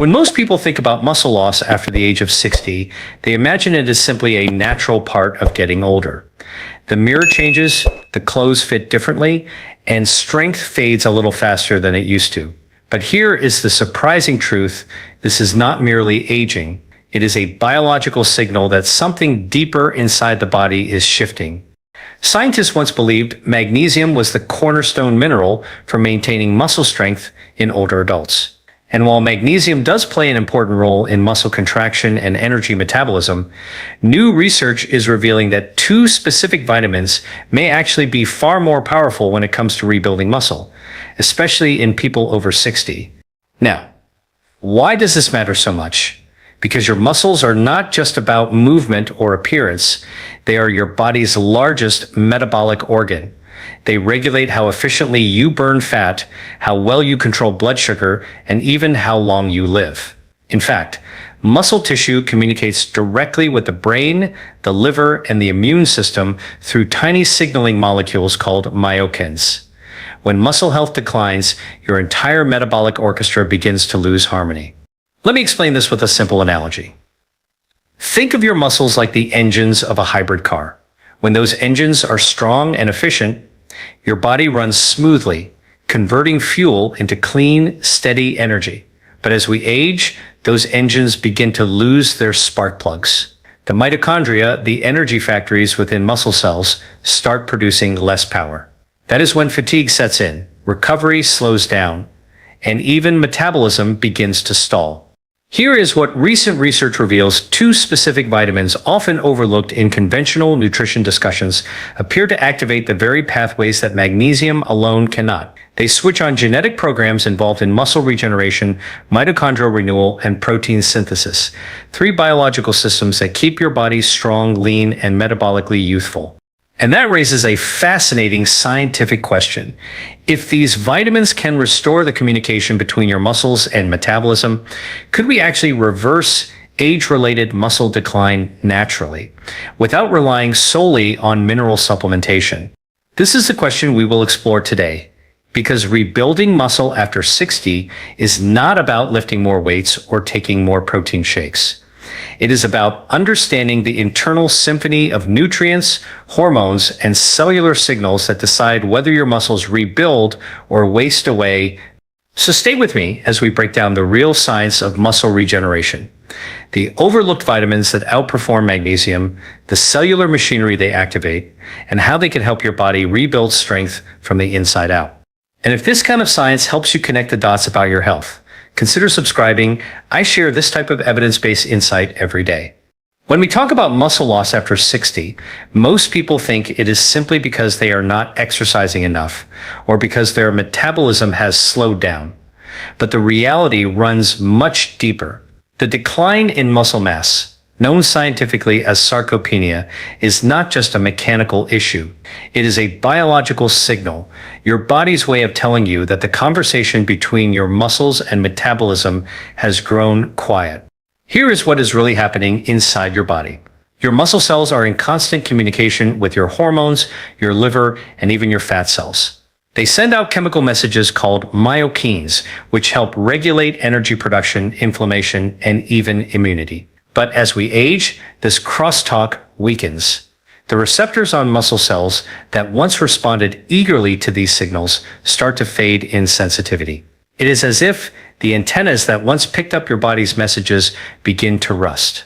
When most people think about muscle loss after the age of 60, they imagine it as simply a natural part of getting older. The mirror changes, the clothes fit differently, and strength fades a little faster than it used to. But here is the surprising truth. This is not merely aging. It is a biological signal that something deeper inside the body is shifting. Scientists once believed magnesium was the cornerstone mineral for maintaining muscle strength in older adults. And while magnesium does play an important role in muscle contraction and energy metabolism, new research is revealing that two specific vitamins may actually be far more powerful when it comes to rebuilding muscle, especially in people over 60. Now, why does this matter so much? Because your muscles are not just about movement or appearance. They are your body's largest metabolic organ. They regulate how efficiently you burn fat, how well you control blood sugar, and even how long you live. In fact, muscle tissue communicates directly with the brain, the liver, and the immune system through tiny signaling molecules called myokines. When muscle health declines, your entire metabolic orchestra begins to lose harmony. Let me explain this with a simple analogy. Think of your muscles like the engines of a hybrid car. When those engines are strong and efficient, your body runs smoothly, converting fuel into clean, steady energy. But as we age, those engines begin to lose their spark plugs. The mitochondria, the energy factories within muscle cells, start producing less power. That is when fatigue sets in, recovery slows down, and even metabolism begins to stall. Here is what recent research reveals: two specific vitamins often overlooked in conventional nutrition discussions appear to activate the very pathways that magnesium alone cannot. They switch on genetic programs involved in muscle regeneration, mitochondrial renewal, and protein synthesis. Three biological systems that keep your body strong, lean, and metabolically youthful. And that raises a fascinating scientific question. If these vitamins can restore the communication between your muscles and metabolism, could we actually reverse age-related muscle decline naturally, without relying solely on mineral supplementation? This is the question we will explore today, because rebuilding muscle after 60 is not about lifting more weights or taking more protein shakes. It is about understanding the internal symphony of nutrients, hormones, and cellular signals that decide whether your muscles rebuild or waste away. So stay with me as we break down the real science of muscle regeneration, the overlooked vitamins that outperform magnesium, the cellular machinery they activate, and how they can help your body rebuild strength from the inside out. And if this kind of science helps you connect the dots about your health, consider subscribing. I share this type of evidence-based insight every day. When we talk about muscle loss after 60, most people think it is simply because they are not exercising enough or because their metabolism has slowed down. But the reality runs much deeper. The decline in muscle mass, known scientifically as sarcopenia, is not just a mechanical issue. It is a biological signal, your body's way of telling you that the conversation between your muscles and metabolism has grown quiet. Here is what is really happening inside your body. Your muscle cells are in constant communication with your hormones, your liver, and even your fat cells. They send out chemical messages called myokines, which help regulate energy production, inflammation, and even immunity. But as we age, this crosstalk weakens. The receptors on muscle cells that once responded eagerly to these signals start to fade in sensitivity. It is as if the antennas that once picked up your body's messages begin to rust.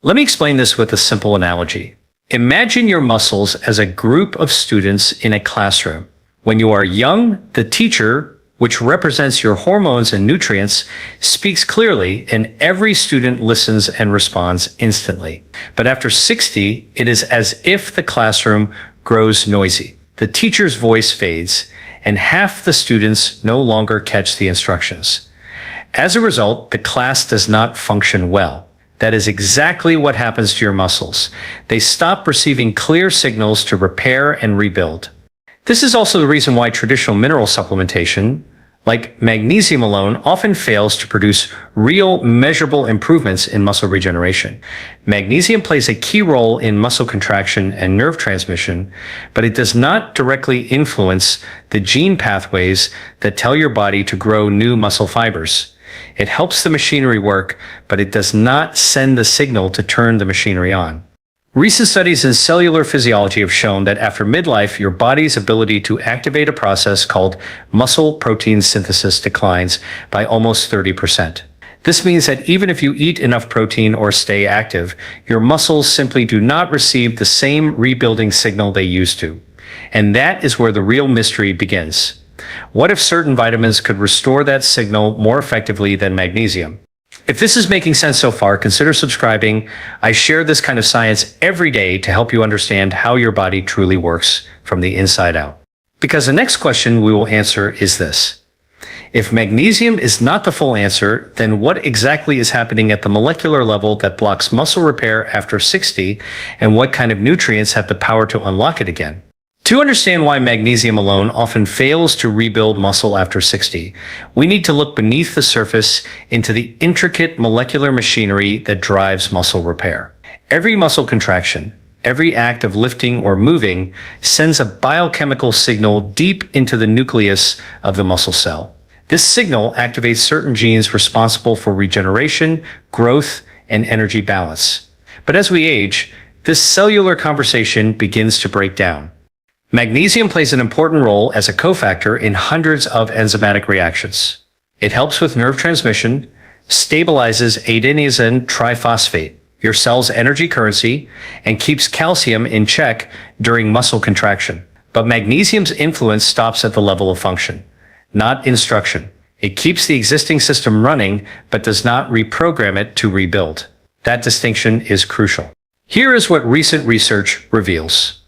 Let me explain this with a simple analogy. Imagine your muscles as a group of students in a classroom. When you are young, the teacher, which represents your hormones and nutrients, speaks clearly, and every student listens and responds instantly. But after 60, it is as if the classroom grows noisy. The teacher's voice fades, and half the students no longer catch the instructions. As a result, the class does not function well. That is exactly what happens to your muscles. They stop receiving clear signals to repair and rebuild. This is also the reason why traditional mineral supplementation, like magnesium alone, often fails to produce real, measurable improvements in muscle regeneration. Magnesium plays a key role in muscle contraction and nerve transmission, but it does not directly influence the gene pathways that tell your body to grow new muscle fibers. It helps the machinery work, but it does not send the signal to turn the machinery on. Recent studies in cellular physiology have shown that after midlife, your body's ability to activate a process called muscle protein synthesis declines by almost 30%. This means that even if you eat enough protein or stay active, your muscles simply do not receive the same rebuilding signal they used to. And that is where the real mystery begins. What if certain vitamins could restore that signal more effectively than magnesium? If this is making sense so far, consider subscribing. I share this kind of science every day to help you understand how your body truly works from the inside out. Because the next question we will answer is this. If magnesium is not the full answer, then what exactly is happening at the molecular level that blocks muscle repair after 60, and what kind of nutrients have the power to unlock it again? To understand why magnesium alone often fails to rebuild muscle after 60, we need to look beneath the surface into the intricate molecular machinery that drives muscle repair. Every muscle contraction, every act of lifting or moving, sends a biochemical signal deep into the nucleus of the muscle cell. This signal activates certain genes responsible for regeneration, growth, and energy balance. But as we age, this cellular conversation begins to break down. Magnesium plays an important role as a cofactor in hundreds of enzymatic reactions. It helps with nerve transmission, stabilizes adenosine triphosphate, your cell's energy currency, and keeps calcium in check during muscle contraction. But magnesium's influence stops at the level of function, not instruction. It keeps the existing system running, but does not reprogram it to rebuild. That distinction is crucial. Here is what recent research reveals.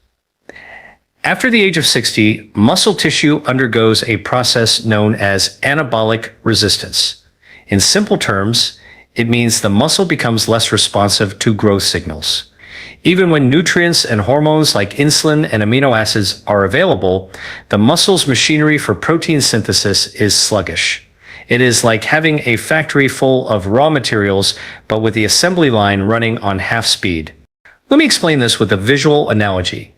After the age of 60, muscle tissue undergoes a process known as anabolic resistance. In simple terms, it means the muscle becomes less responsive to growth signals. Even when nutrients and hormones like insulin and amino acids are available, the muscle's machinery for protein synthesis is sluggish. It is like having a factory full of raw materials, but with the assembly line running on half speed. Let me explain this with a visual analogy.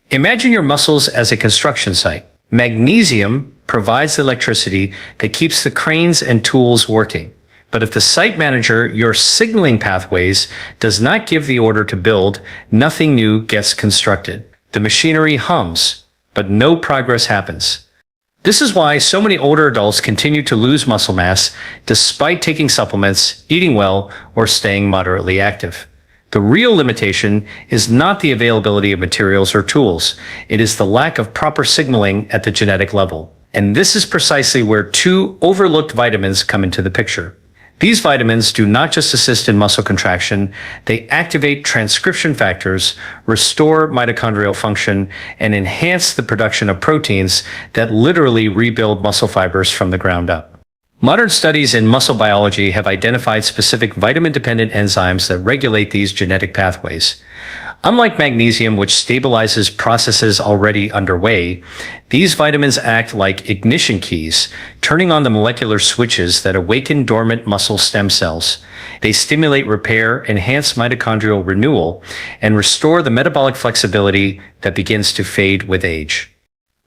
Imagine your muscles as a construction site. Magnesium provides the electricity that keeps the cranes and tools working. But if the site manager, your signaling pathways, does not give the order to build, nothing new gets constructed. The machinery hums, but no progress happens. This is why so many older adults continue to lose muscle mass despite taking supplements, eating well, or staying moderately active. The real limitation is not the availability of materials or tools. It is the lack of proper signaling at the genetic level. And this is precisely where two overlooked vitamins come into the picture. These vitamins do not just assist in muscle contraction, they activate transcription factors, restore mitochondrial function, and enhance the production of proteins that literally rebuild muscle fibers from the ground up. Modern studies in muscle biology have identified specific vitamin-dependent enzymes that regulate these genetic pathways. Unlike magnesium, which stabilizes processes already underway, these vitamins act like ignition keys, turning on the molecular switches that awaken dormant muscle stem cells. They stimulate repair, enhance mitochondrial renewal, and restore the metabolic flexibility that begins to fade with age.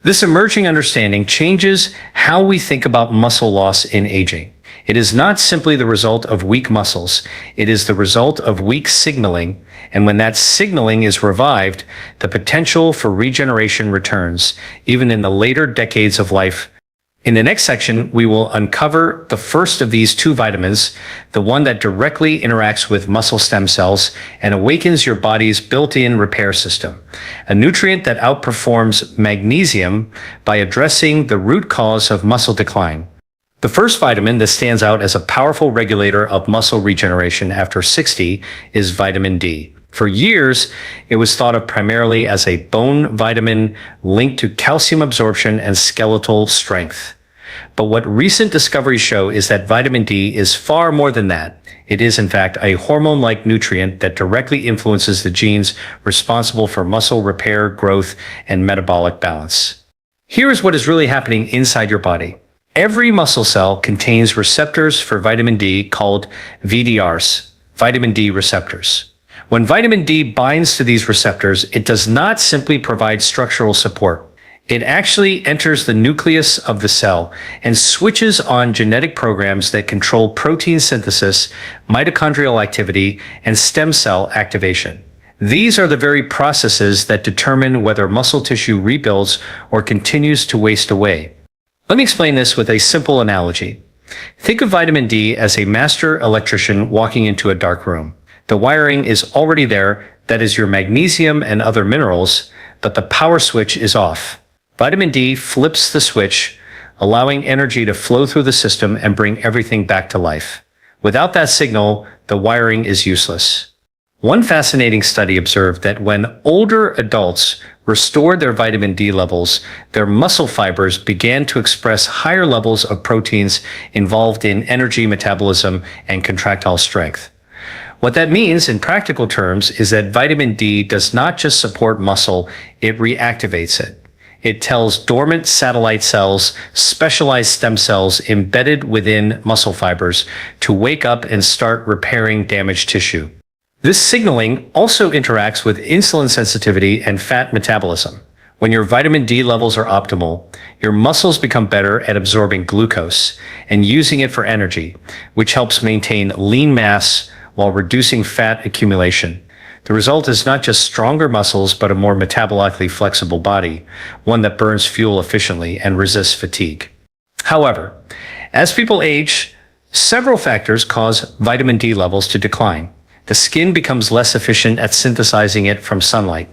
This emerging understanding changes how we think about muscle loss in aging. It is not simply the result of weak muscles, it is the result of weak signaling, and when that signaling is revived, the potential for regeneration returns, even in the later decades of life. In the next section, we will uncover the first of these two vitamins, the one that directly interacts with muscle stem cells and awakens your body's built-in repair system, a nutrient that outperforms magnesium by addressing the root cause of muscle decline. The first vitamin that stands out as a powerful regulator of muscle regeneration after 60 is vitamin D. For years, it was thought of primarily as a bone vitamin linked to calcium absorption and skeletal strength. But what recent discoveries show is that vitamin D is far more than that. It is, in fact, a hormone-like nutrient that directly influences the genes responsible for muscle repair, growth, and metabolic balance. Here is what is really happening inside your body. Every muscle cell contains receptors for vitamin D called VDRs, vitamin D receptors. When vitamin D binds to these receptors, it does not simply provide structural support. It actually enters the nucleus of the cell and switches on genetic programs that control protein synthesis, mitochondrial activity, and stem cell activation. These are the very processes that determine whether muscle tissue rebuilds or continues to waste away. Let me explain this with a simple analogy. Think of vitamin D as a master electrician walking into a dark room. The wiring is already there, that is your magnesium and other minerals, but the power switch is off. Vitamin D flips the switch, allowing energy to flow through the system and bring everything back to life. Without that signal, the wiring is useless. One fascinating study observed that when older adults restored their vitamin D levels, their muscle fibers began to express higher levels of proteins involved in energy metabolism and contractile strength. What that means in practical terms is that vitamin D does not just support muscle, it reactivates it. It tells dormant satellite cells, specialized stem cells embedded within muscle fibers, to wake up and start repairing damaged tissue. This signaling also interacts with insulin sensitivity and fat metabolism. When your vitamin D levels are optimal, your muscles become better at absorbing glucose and using it for energy, which helps maintain lean mass while reducing fat accumulation. The result is not just stronger muscles, but a more metabolically flexible body, one that burns fuel efficiently and resists fatigue. However, as people age, several factors cause vitamin D levels to decline. The skin becomes less efficient at synthesizing it from sunlight,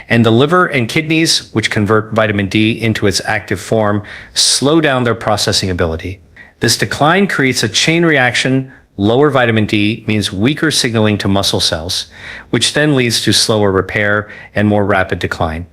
and the liver and kidneys, which convert vitamin D into its active form, slow down their processing ability. This decline creates a chain reaction. Lower vitamin D means weaker signaling to muscle cells, which then leads to slower repair and more rapid decline.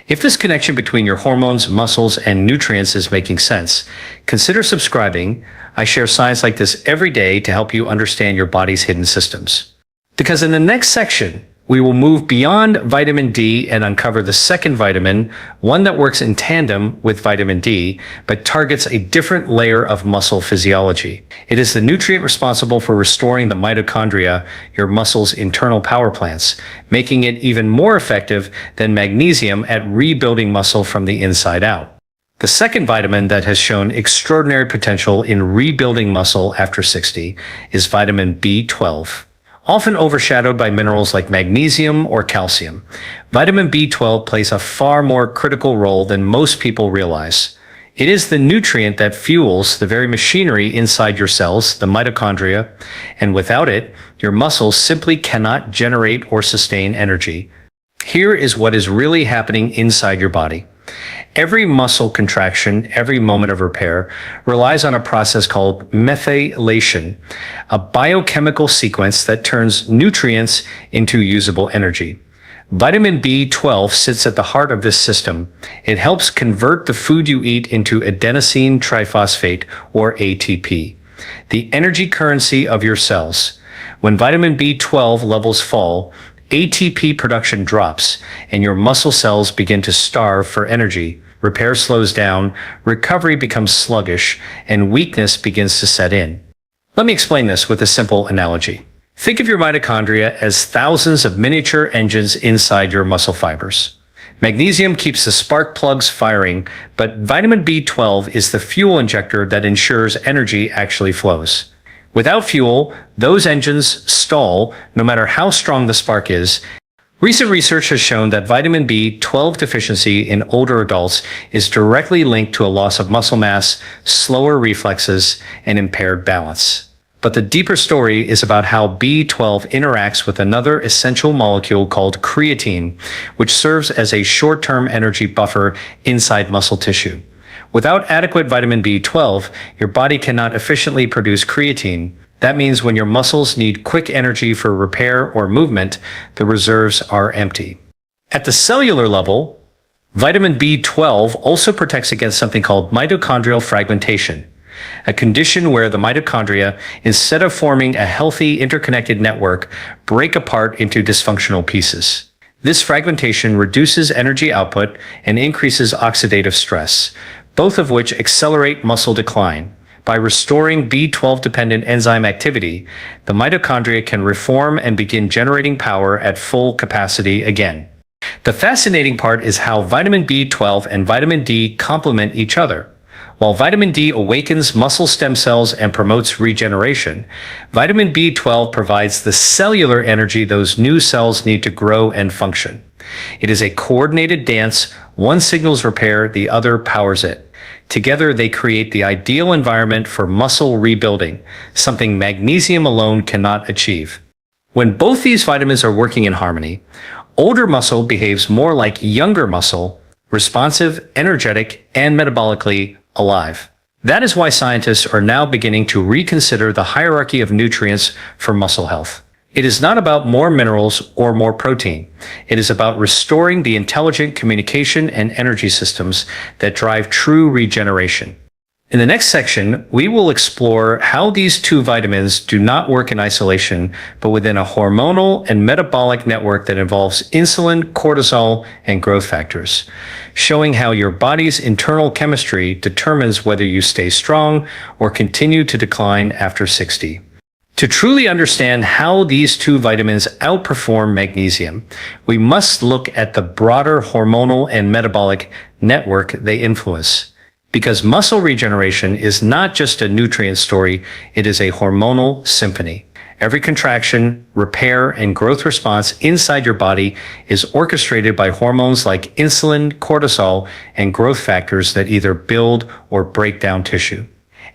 If this connection between your hormones, muscles, and nutrients is making sense, consider subscribing. I share science like this every day to help you understand your body's hidden systems. Because in the next section, we will move beyond vitamin D and uncover the second vitamin, one that works in tandem with vitamin D, but targets a different layer of muscle physiology. It is the nutrient responsible for restoring the mitochondria, your muscle's internal power plants, making it even more effective than magnesium at rebuilding muscle from the inside out. The second vitamin that has shown extraordinary potential in rebuilding muscle after 60 is vitamin B12. Often overshadowed by minerals like magnesium or calcium, vitamin B12 plays a far more critical role than most people realize. It is the nutrient that fuels the very machinery inside your cells, the mitochondria, and without it, your muscles simply cannot generate or sustain energy. Here is what is really happening inside your body. Every muscle contraction, every moment of repair, relies on a process called methylation, a biochemical sequence that turns nutrients into usable energy. Vitamin B12 sits at the heart of this system. It helps convert the food you eat into adenosine triphosphate, or ATP, the energy currency of your cells. When vitamin B12 levels fall, ATP production drops, and your muscle cells begin to starve for energy. Repair slows down, recovery becomes sluggish, and weakness begins to set in. Let me explain this with a simple analogy. Think of your mitochondria as thousands of miniature engines inside your muscle fibers. Magnesium keeps the spark plugs firing, but vitamin B12 is the fuel injector that ensures energy actually flows. Without fuel, those engines stall no matter how strong the spark is. Recent research has shown that vitamin B12 deficiency in older adults is directly linked to a loss of muscle mass, slower reflexes, and impaired balance. But the deeper story is about how B12 interacts with another essential molecule called creatine, which serves as a short-term energy buffer inside muscle tissue. Without adequate vitamin B12, your body cannot efficiently produce creatine. That means when your muscles need quick energy for repair or movement, the reserves are empty. At the cellular level, vitamin B12 also protects against something called mitochondrial fragmentation, a condition where the mitochondria, instead of forming a healthy interconnected network, break apart into dysfunctional pieces. This fragmentation reduces energy output and increases oxidative stress, both of which accelerate muscle decline. By restoring B12-dependent enzyme activity, the mitochondria can reform and begin generating power at full capacity again. The fascinating part is how vitamin B12 and vitamin D complement each other. While vitamin D awakens muscle stem cells and promotes regeneration, vitamin B12 provides the cellular energy those new cells need to grow and function. It is a coordinated dance. One signals repair, the other powers it. Together, they create the ideal environment for muscle rebuilding, something magnesium alone cannot achieve. When both these vitamins are working in harmony, older muscle behaves more like younger muscle, responsive, energetic, and metabolically alive. That is why scientists are now beginning to reconsider the hierarchy of nutrients for muscle health. It is not about more minerals or more protein. It is about restoring the intelligent communication and energy systems that drive true regeneration. In the next section, we will explore how these two vitamins do not work in isolation, but within a hormonal and metabolic network that involves insulin, cortisol, and growth factors, showing how your body's internal chemistry determines whether you stay strong or continue to decline after 60. To truly understand how these two vitamins outperform magnesium, we must look at the broader hormonal and metabolic network they influence. Because muscle regeneration is not just a nutrient story, it is a hormonal symphony. Every contraction, repair, and growth response inside your body is orchestrated by hormones like insulin, cortisol, and growth factors that either build or break down tissue.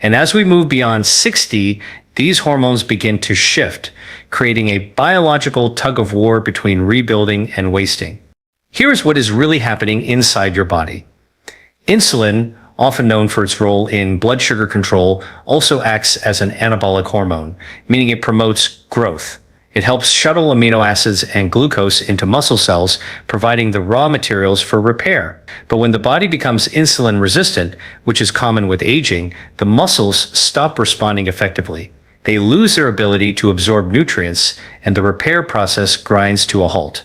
And as we move beyond 60, these hormones begin to shift, creating a biological tug-of-war between rebuilding and wasting. Here's what is really happening inside your body. Insulin, often known for its role in blood sugar control, also acts as an anabolic hormone, meaning it promotes growth. It helps shuttle amino acids and glucose into muscle cells, providing the raw materials for repair. But when the body becomes insulin resistant, which is common with aging, the muscles stop responding effectively. They lose their ability to absorb nutrients, and the repair process grinds to a halt.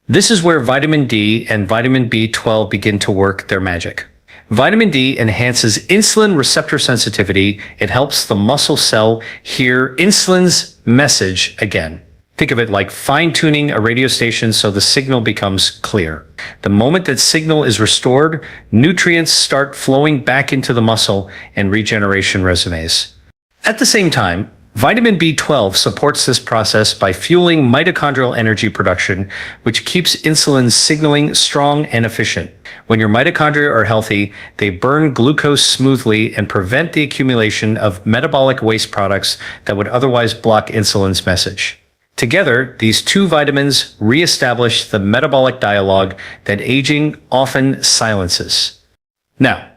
This is where vitamin D and vitamin B12 begin to work their magic. Vitamin D enhances insulin receptor sensitivity. It helps the muscle cell hear insulin's message again. Think of it like fine-tuning a radio station so the signal becomes clear. The moment that signal is restored, nutrients start flowing back into the muscle and regeneration resumes. At the same time, vitamin B12 supports this process by fueling mitochondrial energy production, which keeps insulin signaling strong and efficient. When your mitochondria are healthy, they burn glucose smoothly and prevent the accumulation of metabolic waste products that would otherwise block insulin's message. Together, these two vitamins reestablish the metabolic dialogue that aging often silences. Now,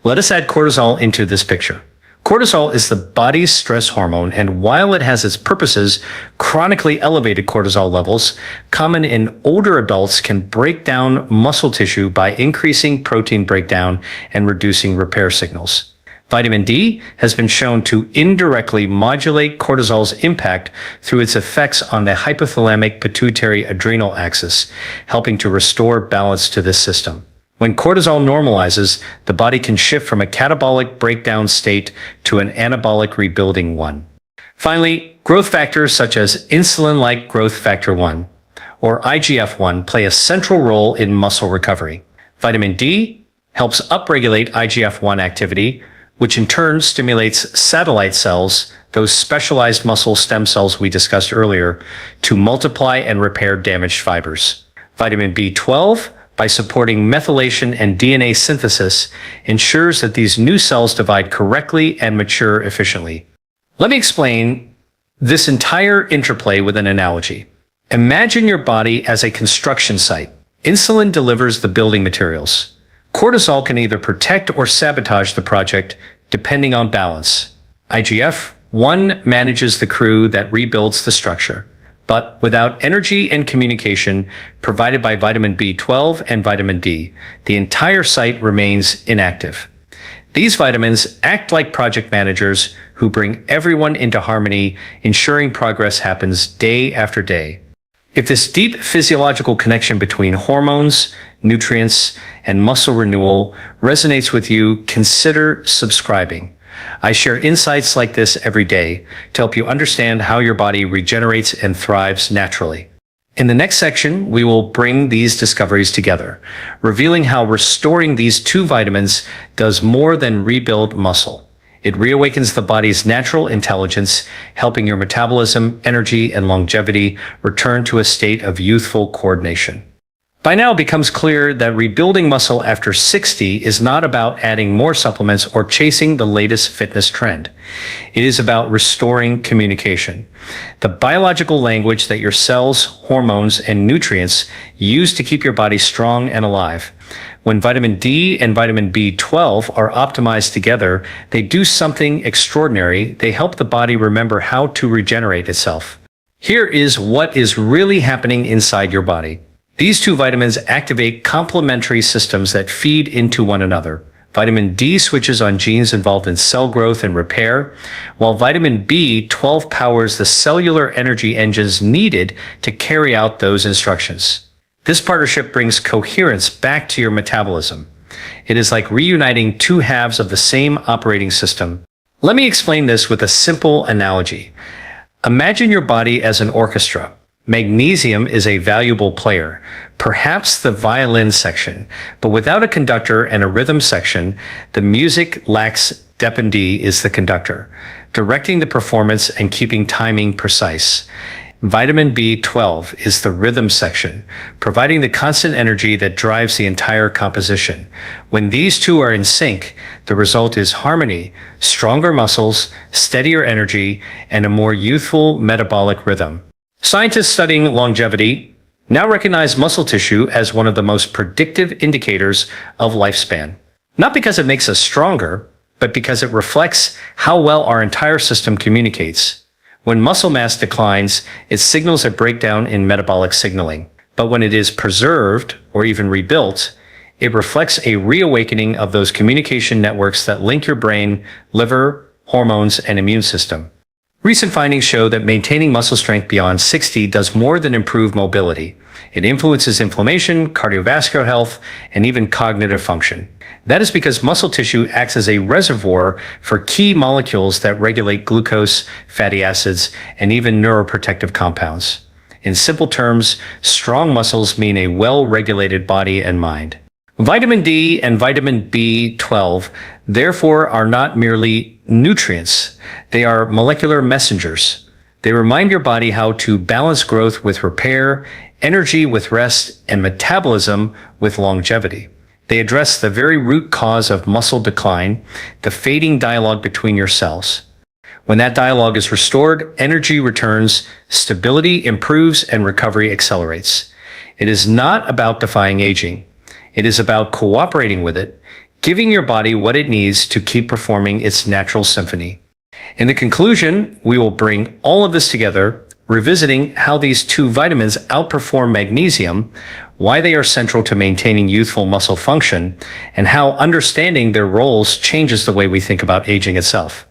let us add cortisol into this picture. Cortisol is the body's stress hormone, and while it has its purposes, chronically elevated cortisol levels, common in older adults, can break down muscle tissue by increasing protein breakdown and reducing repair signals. Vitamin D has been shown to indirectly modulate cortisol's impact through its effects on the hypothalamic pituitary adrenal axis, helping to restore balance to this system. When cortisol normalizes, the body can shift from a catabolic breakdown state to an anabolic rebuilding one. Finally, growth factors such as insulin-like growth factor 1 or IGF-1 play a central role in muscle recovery. Vitamin D helps upregulate IGF-1 activity, which in turn stimulates satellite cells, those specialized muscle stem cells we discussed earlier, to multiply and repair damaged fibers. Vitamin B12, by supporting methylation and DNA synthesis, ensures that these new cells divide correctly and mature efficiently. Let me explain this entire interplay with an analogy. Imagine your body as a construction site. Insulin delivers the building materials. Cortisol can either protect or sabotage the project, depending on balance. IGF-1 manages the crew that rebuilds the structure. But without energy and communication provided by vitamin B12 and vitamin D, the entire site remains inactive. These vitamins act like project managers who bring everyone into harmony, ensuring progress happens day after day. If this deep physiological connection between hormones, nutrients, and muscle renewal resonates with you, consider subscribing. I share insights like this every day to help you understand how your body regenerates and thrives naturally. In the next section, we will bring these discoveries together, revealing how restoring these two vitamins does more than rebuild muscle. It reawakens the body's natural intelligence, helping your metabolism, energy, and longevity return to a state of youthful coordination. By now, it becomes clear that rebuilding muscle after 60 is not about adding more supplements or chasing the latest fitness trend. It is about restoring communication, the biological language that your cells, hormones, and nutrients use to keep your body strong and alive. When vitamin D and vitamin B12 are optimized together, they do something extraordinary. They help the body remember how to regenerate itself. Here is what is really happening inside your body. These two vitamins activate complementary systems that feed into one another. Vitamin D switches on genes involved in cell growth and repair, while vitamin B12 powers the cellular energy engines needed to carry out those instructions. This partnership brings coherence back to your metabolism. It is like reuniting two halves of the same operating system. Let me explain this with a simple analogy. Imagine your body as an orchestra. Magnesium is a valuable player, perhaps the violin section, but without a conductor and a rhythm section, the music lacks depth, and D is the conductor, directing the performance and keeping timing precise. Vitamin B12 is the rhythm section, providing the constant energy that drives the entire composition. When these two are in sync, the result is harmony, stronger muscles, steadier energy, and a more youthful metabolic rhythm. Scientists studying longevity now recognize muscle tissue as one of the most predictive indicators of lifespan. Not because it makes us stronger, but because it reflects how well our entire system communicates. When muscle mass declines, it signals a breakdown in metabolic signaling. But when it is preserved or even rebuilt, it reflects a reawakening of those communication networks that link your brain, liver, hormones, and immune system. Recent findings show that maintaining muscle strength beyond 60 does more than improve mobility. It influences inflammation, cardiovascular health, and even cognitive function. That is because muscle tissue acts as a reservoir for key molecules that regulate glucose, fatty acids, and even neuroprotective compounds. In simple terms, strong muscles mean a well-regulated body and mind. Vitamin D and vitamin B12, therefore, are not merely nutrients. They are molecular messengers. They remind your body how to balance growth with repair, energy with rest, and metabolism with longevity. They address the very root cause of muscle decline, the fading dialogue between your cells. When that dialogue is restored, energy returns, stability improves, and recovery accelerates. It is not about defying aging. It is about cooperating with it, giving your body what it needs to keep performing its natural symphony. In the conclusion, we will bring all of this together, revisiting how these two vitamins outperform magnesium, why they are central to maintaining youthful muscle function, and how understanding their roles changes the way we think about aging itself.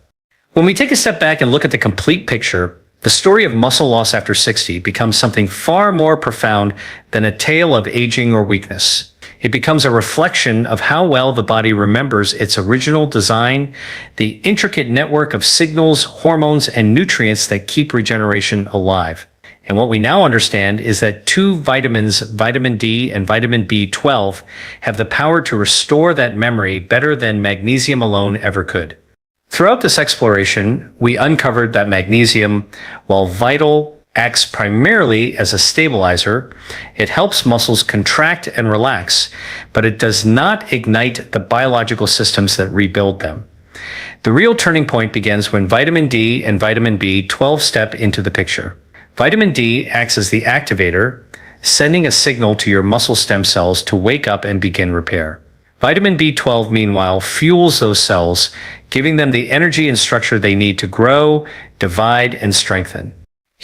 When we take a step back and look at the complete picture, the story of muscle loss after 60 becomes something far more profound than a tale of aging or weakness. It becomes a reflection of how well the body remembers its original design, the intricate network of signals, hormones, and nutrients that keep regeneration alive. And what we now understand is that two vitamins, vitamin D and vitamin B12, have the power to restore that memory better than magnesium alone ever could. Throughout this exploration, we uncovered that magnesium, while vital, acts primarily as a stabilizer. It helps muscles contract and relax, but it does not ignite the biological systems that rebuild them. The real turning point begins when vitamin D and vitamin B12 step into the picture. Vitamin D acts as the activator, sending a signal to your muscle stem cells to wake up and begin repair. Vitamin B12, meanwhile, fuels those cells, giving them the energy and structure they need to grow, divide, and strengthen.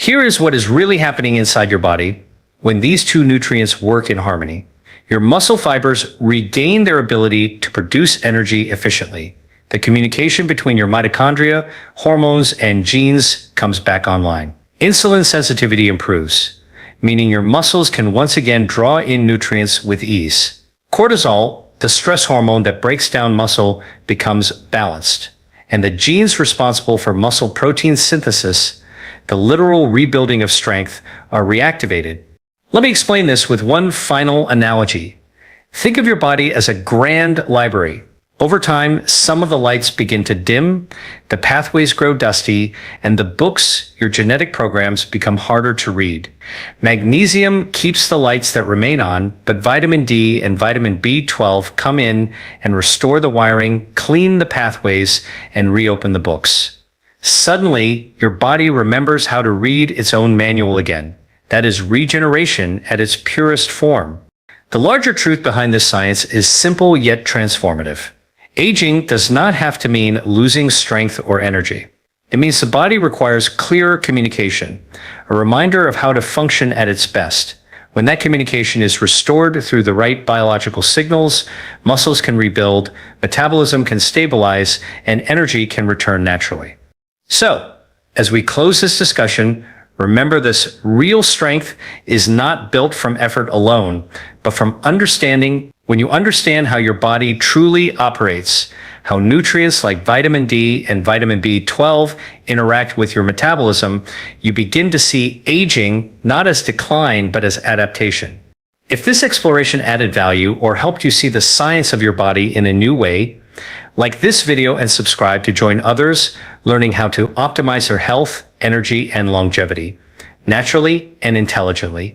Here is what is really happening inside your body when these two nutrients work in harmony. Your muscle fibers regain their ability to produce energy efficiently. The communication between your mitochondria, hormones, and genes comes back online. Insulin sensitivity improves, meaning your muscles can once again draw in nutrients with ease. Cortisol, the stress hormone that breaks down muscle, becomes balanced, and the genes responsible for muscle protein synthesis, the literal rebuilding of strength, are reactivated. Let me explain this with one final analogy. Think of your body as a grand library. Over time, some of the lights begin to dim, the pathways grow dusty, and the books, your genetic programs, become harder to read. Magnesium keeps the lights that remain on, but vitamin D and vitamin B12 come in and restore the wiring, clean the pathways, and reopen the books. Suddenly, your body remembers how to read its own manual again. That is regeneration at its purest form. The larger truth behind this science is simple yet transformative. Aging does not have to mean losing strength or energy. It means the body requires clearer communication, a reminder of how to function at its best. When that communication is restored through the right biological signals, muscles can rebuild, metabolism can stabilize, and energy can return naturally. So, as we close this discussion, remember this: real strength is not built from effort alone, but from understanding. When you understand how your body truly operates, how nutrients like vitamin D and vitamin B12 interact with your metabolism, you begin to see aging not as decline, but as adaptation. If this exploration added value or helped you see the science of your body in a new way, like this video and subscribe to join others learning how to optimize their health, energy, and longevity, naturally and intelligently.